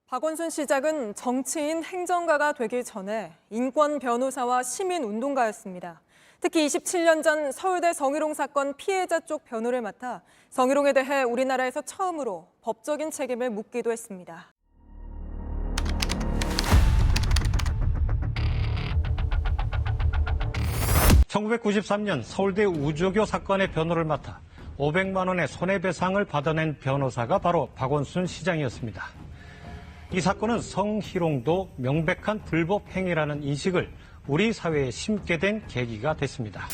박원순 시장은 정치인 행정가가 되기 전에 인권 변호사와 시민 운동가였습니다. 특히 27년 전 서울대 성희롱 사건 피해자 쪽 변호를 맡아 성희롱에 대해 우리나라에서 처음으로 법적인 책임을 묻기도 했습니다. (1993년) 서울대 우조교 사건의 변호를 맡아 500만 원의 손해배상을 받아낸 변호사가 바로 박원순 시장이었습니다. 이 사건은 성희롱도 명백한 불법 행위라는 인식을 우리 사회에 심게 된 계기가 됐습니다.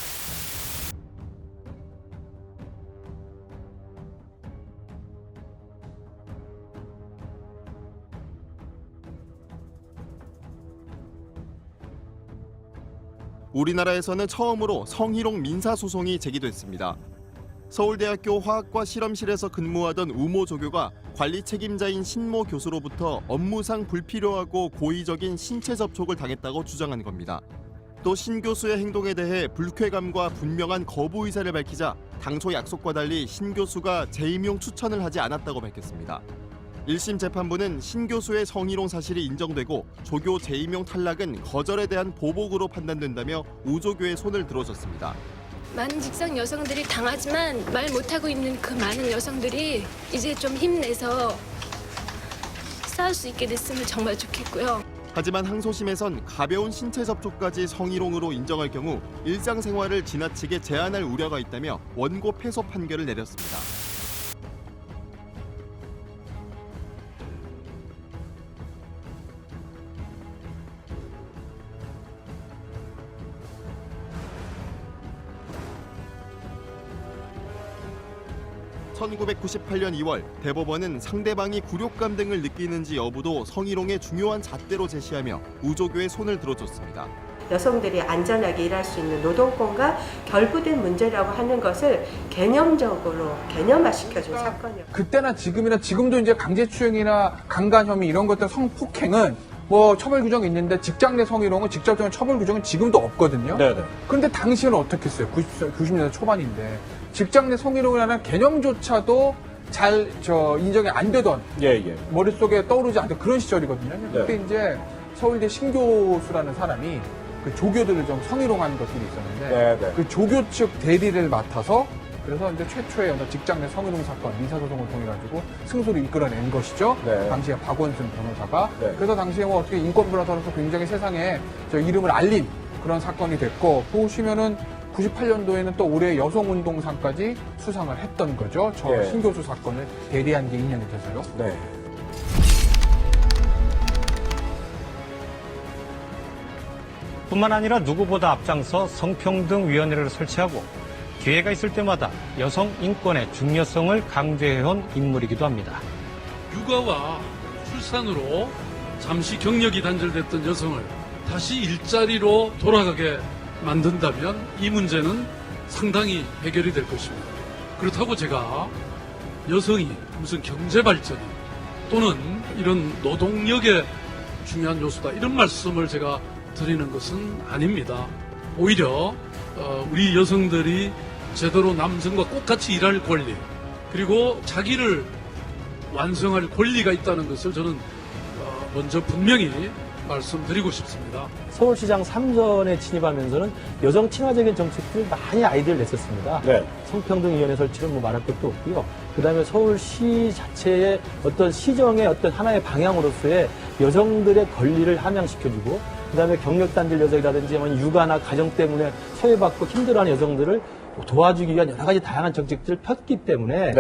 우리나라에서는 처음으로 성희롱 민사소송이 제기됐습니다. 서울대학교 화학과 실험실에서 근무하던 우모 조교가 관리 책임자인 신모 교수로부터 업무상 불필요하고 고의적인 신체 접촉을 당했다고 주장한 겁니다. 또 신 교수의 행동에 대해 불쾌감과 분명한 거부 의사를 밝히자 당초 약속과 달리 신 교수가 재임용 추천을 하지 않았다고 밝혔습니다. 1심 재판부는 신 교수의 성희롱 사실이 인정되고 조교 재임용 탈락은 거절에 대한 보복으로 판단된다며 우조교의 손을 들어줬습니다. 많은 직장 여성들이 당하지만 말 못하고 있는 그 많은 여성들이 이제 좀 힘내서 싸울 수 있게 됐으면 정말 좋겠고요. 하지만 항소심에선 가벼운 신체 접촉까지 성희롱으로 인정할 경우 일상생활을 지나치게 제한할 우려가 있다며 원고 패소 판결을 내렸습니다. (1998년 2월) 대법원은 상대방이 굴욕감 등을 느끼는지 여부도 성희롱의 중요한 잣대로 제시하며 우조교의 손을 들어줬습니다. 여성들이 안전하게 일할 수 있는 노동권과 결부된 문제라고 하는 것을 개념적으로 개념화시켜준 사건이었습니다. 그때나 지금이나 지금도 이제 강제추행이나 강간 혐의 이런 것들 성폭행은 뭐 처벌 규정이 있는데 직장 내 성희롱은 직접적인 처벌 규정은 지금도 없거든요. 네네. 그런데 당시에는 어떻게 했어요? 90년대 초반인데 직장 내 성희롱이라는 개념조차도 잘 인정이 안 되던 머릿속에 떠오르지 않던 그런 시절이거든요. 그때 이제 서울대 신교수라는 사람이 그 조교들을 좀 성희롱한 것들이 있었는데 그 조교 측 대리를 맡아서 그래서 이제 최초의 어떤 직장 내 성희롱 사건 민사소송을 통해 가지고 승소를 이끌어낸 것이죠. 당시에 박원순 변호사가. 그래서 당시에 뭐 어떻게 인권 변호사로서 굉장히 세상에 이름을 알린 그런 사건이 됐고, 보시면은 98년도에는 또 올해 여성운동상까지 수상을 했던 거죠. 신교수 사건을 대리한 게 2년이 돼서요. 뿐만 아니라 누구보다 앞장서 성평등위원회를 설치하고 기회가 있을 때마다 여성 인권의 중요성을 강조해온 인물이기도 합니다. 육아와 출산으로 잠시 경력이 단절됐던 여성을 다시 일자리로 돌아가게 만든다면 이 문제는 상당히 해결이 될 것입니다. 그렇다고 제가 여성이 무슨 경제 발전이 또는 이런 노동력의 중요한 요소다 이런 말씀을 제가 드리는 것은 아닙니다. 오히려 우리 여성들이 제대로 남성과 똑같이 일할 권리 그리고 자기를 완성할 권리가 있다는 것을 저는 먼저 분명히 말씀드리고 싶습니다. 서울시장 3전에 침입하면서는 여성 친화적인 정책들 많이 아이디어를 냈었습니다. 성평등위원회 설치는 뭐 말할 것도 없고요. 그다음에 서울시 자체의 어떤 시정의 어떤 하나의 방향으로서의 여성들의 권리를 함양시켜주고, 그다음에 경력단절 여성이라든지 육아나 가정 때문에 소외받고 힘들어하는 여성들을 도와주기 위한 여러 가지 다양한 정책들을 폈기 때문에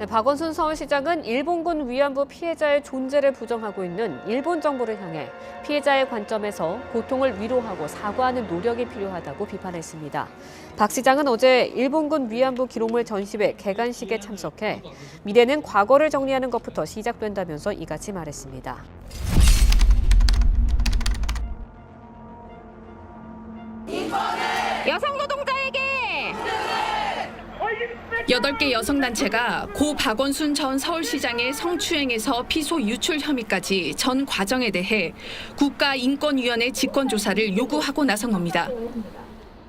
박원순 서울시장은 일본군 위안부 피해자의 존재를 부정하고 있는 일본 정부를 향해 피해자의 관점에서 고통을 위로하고 사과하는 노력이 필요하다고 비판했습니다. 박 시장은 어제 일본군 위안부 기록물 전시회 개관식에 참석해 미래는 과거를 정리하는 것부터 시작된다면서 이같이 말했습니다. 여성 노동자에게 8개 여성단체가 고 박원순 전 서울시장의 성추행에서 피소 유출 혐의까지 전 과정에 대해 국가인권위원회 직권조사를 요구하고 나선 겁니다.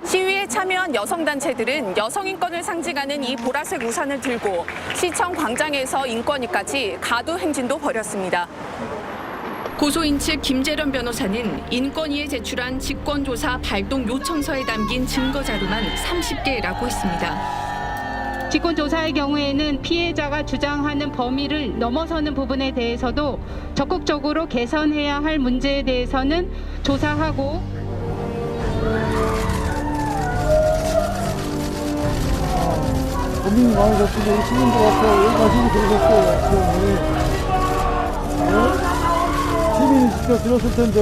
시위에 참여한 여성단체들은 여성인권을 상징하는 이 보라색 우산을 들고 시청 광장에서 인권위까지 가두 행진도 벌였습니다. 고소인 측 김재련 변호사는 인권위에 제출한 직권조사 발동 요청서에 담긴 증거자료만 30개라고 했습니다. 직권조사의 경우에는 피해자가 주장하는 범위를 넘어서는 부분에 대해서도 적극적으로 개선해야 할 문제에 대해서는 조사하고 고민이 많으셨고 우리 시민들 앞에 여기 가시고 되셨어요. 시민이 직접 들었을 텐데